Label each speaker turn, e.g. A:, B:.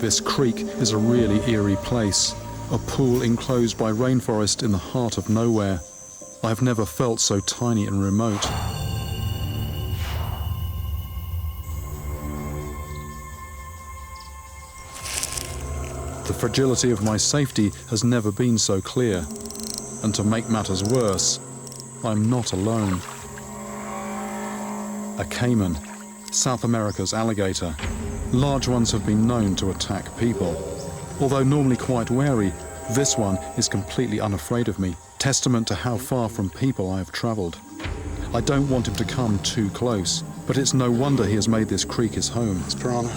A: This creek is a really eerie place, a pool enclosed by rainforest in the heart of nowhere. I've never felt so tiny and remote. The fragility of my safety has never been so clear. And to make matters worse, I'm not alone. A caiman, South America's alligator. Large ones have been known to attack people. Although normally quite wary, this one is completely unafraid of me, testament to how far from people I have travelled. I don't want him to come too close, but it's no wonder he has made this creek his home.
B: It's piranha.